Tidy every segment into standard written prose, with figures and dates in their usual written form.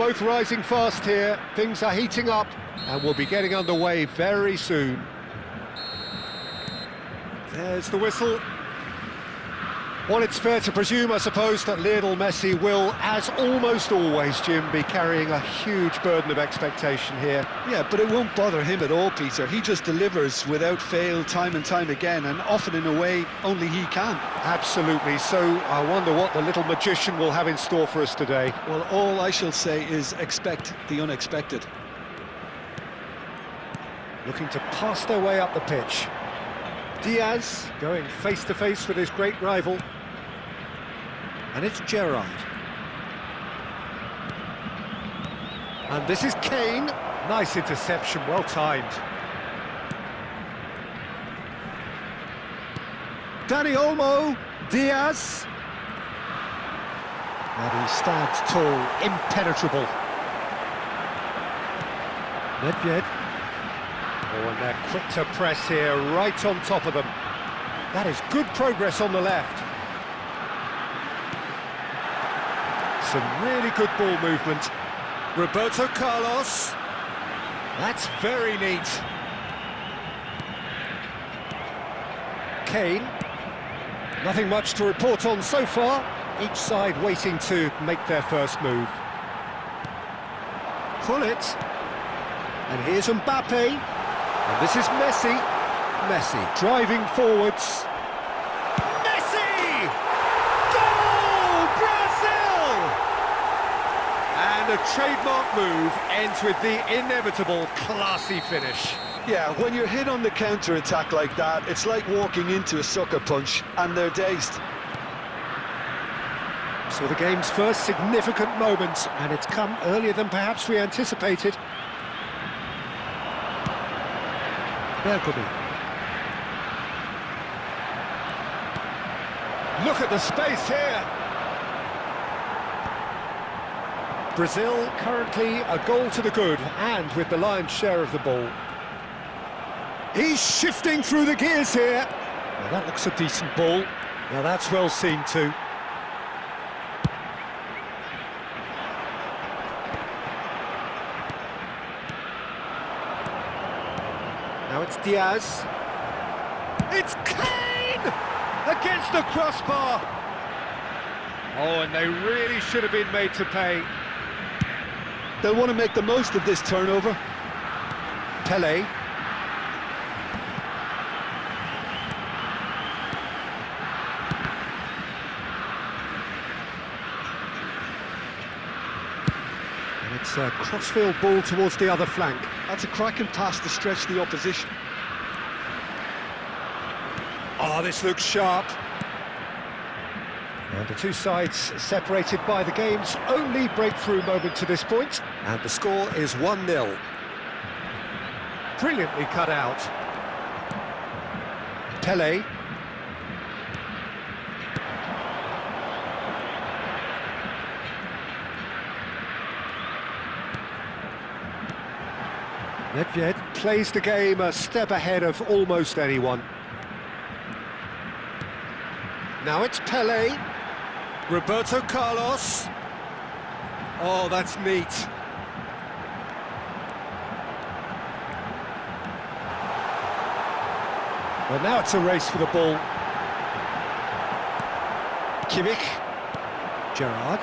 both rising fast here. Things are heating up, and we'll be getting underway very soon. There's the whistle. Well, it's fair to presume, I suppose, that Lionel Messi will, as almost always, Jim, be carrying a huge burden of expectation here. Yeah, but it won't bother him at all, Peter. He just delivers without fail time and time again, and often in a way only he can. Absolutely. So I wonder what the little magician will have in store for us today. Well, all I shall say is expect the unexpected. Looking to pass their way up the pitch. Diaz going face-to-face with his great rival. And it's Gerrard. And this is Kane. Nice interception, well timed. Dani Olmo, Diaz. And he stands tall, impenetrable. Nedved. Oh, and they're quick to press here, right on top of them. That is good progress on the left. Some really good ball movement. Roberto Carlos. That's very neat. Kane. Nothing much to report on so far. Each side waiting to make their first move. Pull it. And here's Mbappe. And this is Messi. Messi driving forwards. And a trademark move ends with the inevitable classy finish. Yeah, when you're hit on the counter-attack like that, it's like walking into a sucker punch, and they're dazed. So the game's first significant moment, and it's come earlier than perhaps we anticipated. Bergkamp. Look at the space here. Brazil currently a goal to the good, and with the lion's share of the ball. He's shifting through the gears here. Now that looks a decent ball. Now that's well seen too. Now it's Diaz. It's Kane! Against the crossbar. Oh, and they really should have been made to pay. They'll want to make the most of this turnover. Pelé. And it's a crossfield ball towards the other flank. That's a cracking pass to stretch the opposition. Oh, this looks sharp. And the two sides separated by the game's only breakthrough moment to this point. And the score is 1-0. Brilliantly cut out. Pelé. Nedved plays the game a step ahead of almost anyone. Now it's Pelé. Roberto Carlos. Oh, that's neat. Well, now it's a race for the ball. Kimmich. Gerrard.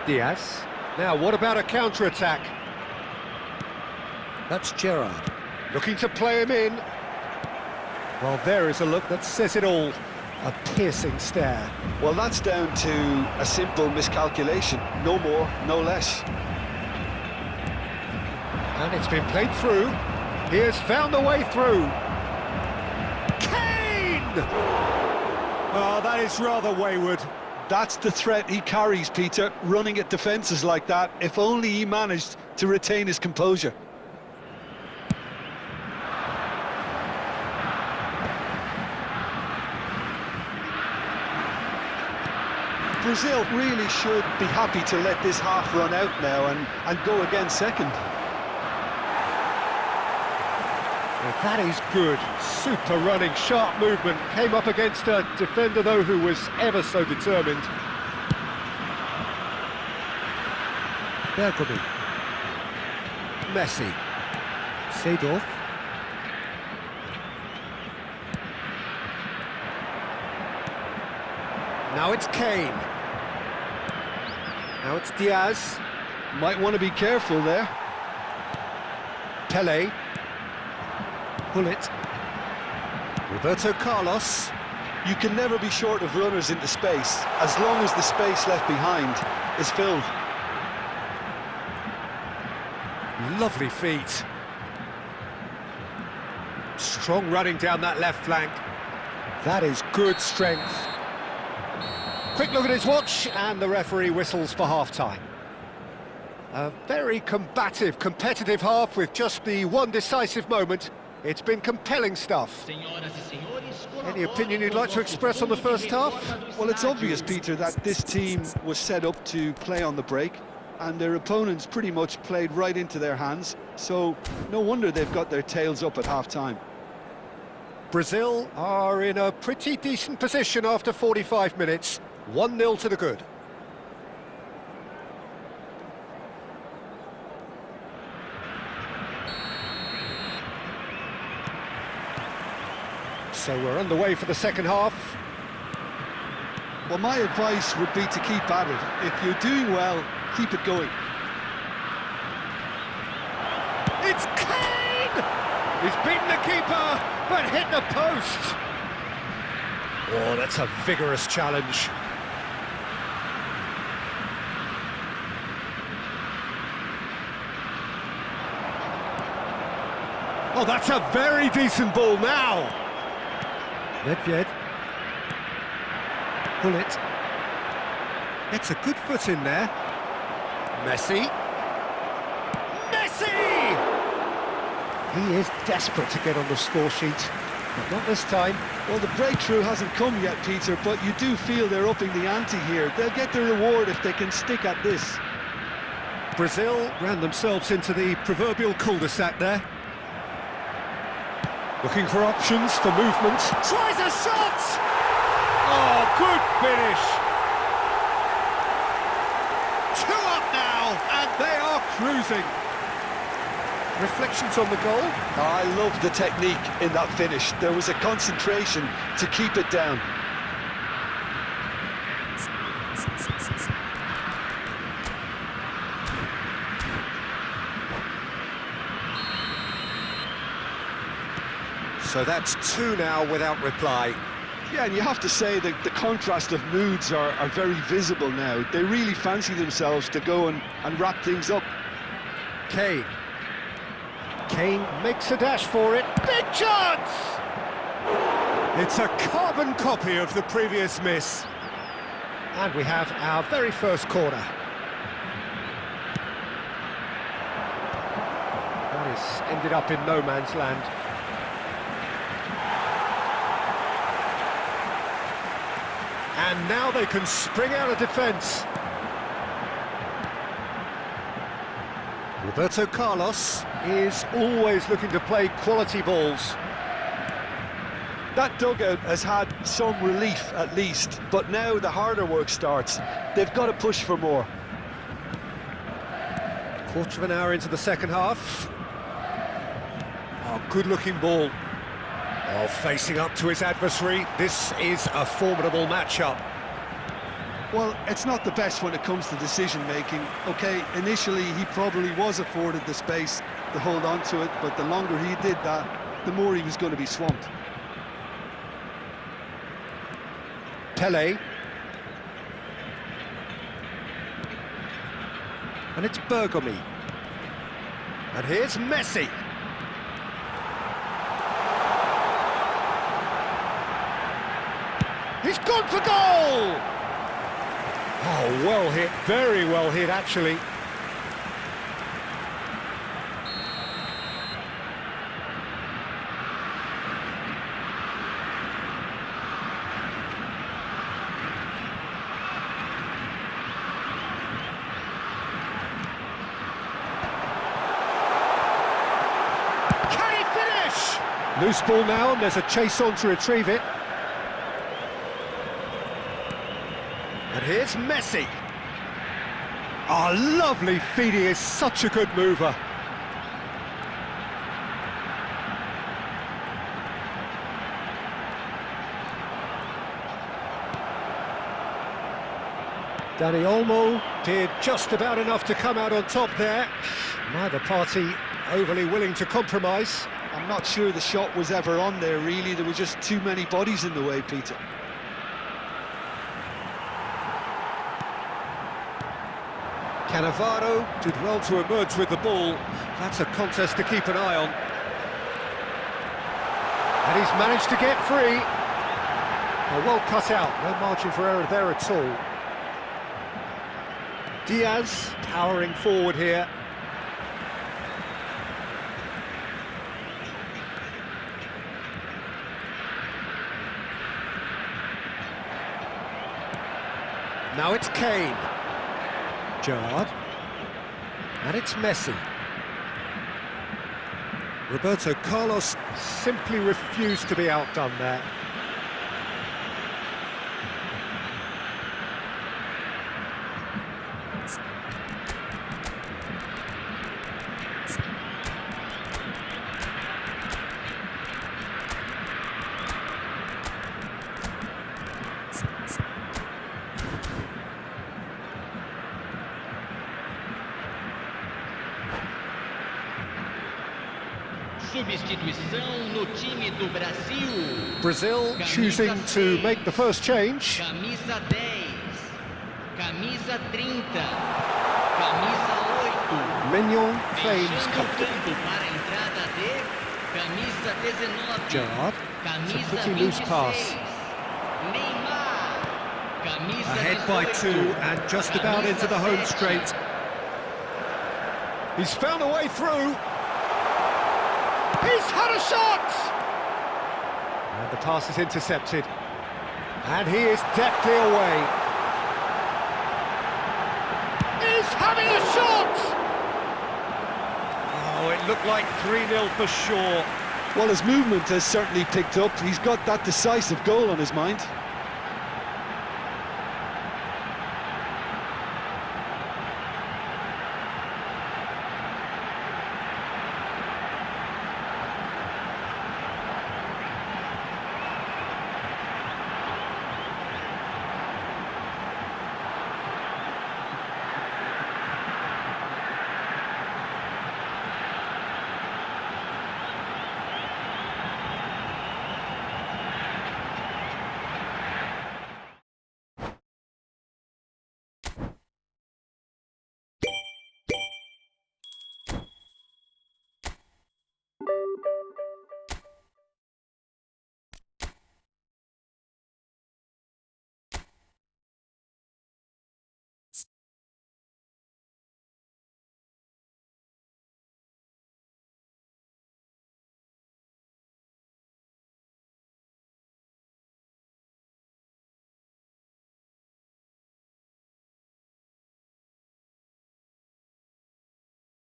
Diaz. Now, what about a counter-attack? That's Gerrard. Looking to play him in. Well, there is a look that says it all. A piercing stare. Well, that's down to a simple miscalculation. No more, no less. And it's been played through. He has found a way through. Kane! Oh, that is rather wayward. That's the threat he carries, Peter, running at defences like that. If only he managed to retain his composure. Brazil really should be happy to let this half run out now and go again second. Well, that is good. Super running, sharp movement. Came up against a defender, though, who was ever so determined. Bergamy. Messi. Seedorf. Now it's Kane. Now it's Diaz. Might want to be careful there. Pele. Bullet. Roberto Carlos. You can never be short of runners into space, as long as the space left behind is filled. Lovely feet. Strong running down that left flank. That is good strength. Quick look at his watch, and the referee whistles for half-time. A very combative, competitive half with just the one decisive moment. It's been compelling stuff. Any opinion you'd like to express on the first half? Well, it's obvious, Peter, that this team was set up to play on the break, and their opponents pretty much played right into their hands, so no wonder they've got their tails up at half-time. Brazil are in a pretty decent position after 45 minutes. 1-0 to the good. So we're underway for the second half. Well, my advice would be to keep at it. If you're doing well, keep it going. It's Kane! He's beaten the keeper, but hit the post. Oh, that's a vigorous challenge. Oh, that's a very decent ball now. Nedved. Bullet. It's a good foot in there. Messi. Messi! He is desperate to get on the score sheet, but not this time. Well, the breakthrough hasn't come yet, Peter, but you do feel they're upping the ante here. They'll get the reward if they can stick at this. Brazil ran themselves into the proverbial cul-de-sac there. Looking for options, for movement. Tries a shot! Oh, good finish! 2 up now, and they are cruising. Reflections on the goal? I love the technique in that finish. There was a concentration to keep it down. So that's 2 now without reply. Yeah, and you have to say that the contrast of moods are very visible now. They really fancy themselves to go and wrap things up. Kane. Kane makes a dash for it. Big chance! It's a carbon copy of the previous miss. And we have our very first corner. That has ended up in no man's land. And now they can spring out of defence. Roberto Carlos is always looking to play quality balls. That dugout has had some relief at least, but now the harder work starts. They've got to push for more. Quarter of an hour into the second half. Oh, good-looking ball. Oh, facing up to his adversary. This is a formidable matchup. Well, it's not the best when it comes to decision-making. OK, initially he probably was afforded the space to hold on to it, but the longer he did that, the more he was going to be swamped. Pele. And it's Bergamy. And here's Messi. He's gone for goal! Oh, well hit, very well hit, actually. Can he finish? Loose ball now, and there's a chase on to retrieve it. And here's Messi. Oh, lovely feed, he is such a good mover. Dani Olmo did just about enough to come out on top there. Neither party overly willing to compromise. I'm not sure the shot was ever on there, really. There were just too many bodies in the way, Peter. Cannavaro did well to emerge with the ball. That's a contest to keep an eye on. And he's managed to get free. Well cut out, no margin for error there at all. Diaz powering forward here. Now it's Kane. Gerrard. And it's Messi. Roberto Carlos simply refused to be outdone there. Substituição no time do Brasil. Brazil choosing to make the first change. Camisa 10, camisa 30, camisa 8. Mignon claims comfort. Para a entrada de camisa 19. Gerrard, it's a Camisa pretty loose 26. pass. Neymar. Camisa Ahead by 2 and just about into the home straight. He's found a way through. He's had a shot! And the pass is intercepted. And he is deftly away. He's having a shot! Oh, it looked like 3-0 for sure. Well, his movement has certainly picked up. He's got that decisive goal on his mind.